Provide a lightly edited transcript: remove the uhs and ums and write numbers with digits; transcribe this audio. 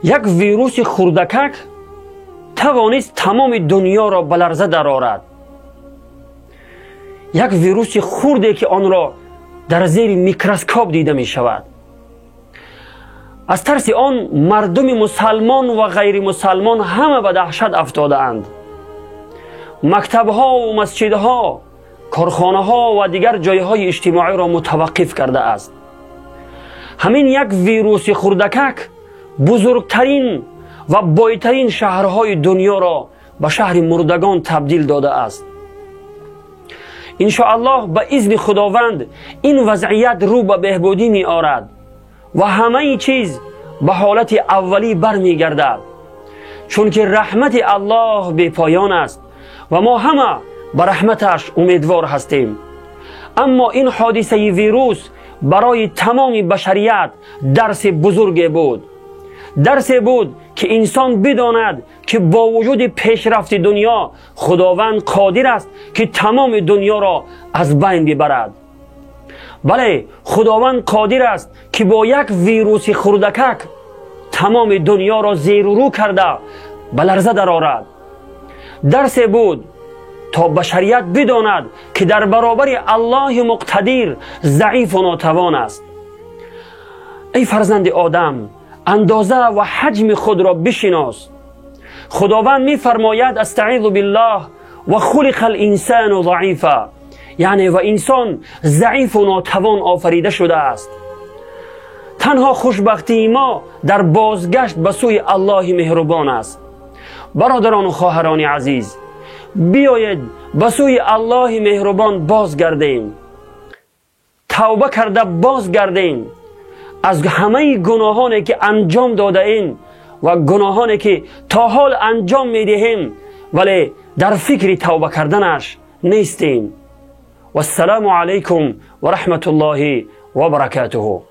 یک ویروس خردکک توانست تمام دنیا را به لرزه درآورد. یک ویروس خردی که آن را در زیر میکروسکوپ دیده می شود. از ترس آن مردم مسلمان و غیر مسلمان همه به دهشت افتاده اند. مکتب‌ها و مسجدها، کارخانه‌ها و دیگر جایهای اجتماعی را متوقف کرده است. همین یک ویروس خردکک بزرگترین و بایترین شهرهای دنیا را به شهر مردگان تبدیل داده است. انشاءالله به اذن خداوند این وضعیت رو به بهبودی می آرد و همه چیز به حالت اولی برمی گردد، چون که رحمت الله بی پایان است و ما همه به رحمتش امیدوار هستیم. اما این حادثه ویروس برای تمام بشریت درس بزرگی بود. درسی بود که انسان بداند که با وجود پیشرفت دنیا خداوند قادر است که تمام دنیا را از بین ببرد. بله، خداوند قادر است که با یک ویروس خردکک تمام دنیا را زیر و رو کرده به لرزه درآورد. درسی بود تا بشریت بداند که در برابر الله مقتدر ضعیف و ناتوان است. ای فرزند آدم، اندازه و حجم خود را بشناس. خداوند می فرماید استعیذ بالله و خلق الانسان ضعیفا، یعنی و انسان ضعیف و ناتوان آفریده شده است. تنها خوشبختی ما در بازگشت به سوی الله مهربان است. برادران و خواهران عزیز، بیایید به سوی الله مهربان بازگردیم. توبه کرده بازگردیم از همه گناهانی که انجام داده ایم و گناهانی که تا حال انجام میدهیم ولی در فکر توبه کردنش نیستیم. و السلام علیکم و رحمت الله و برکاته.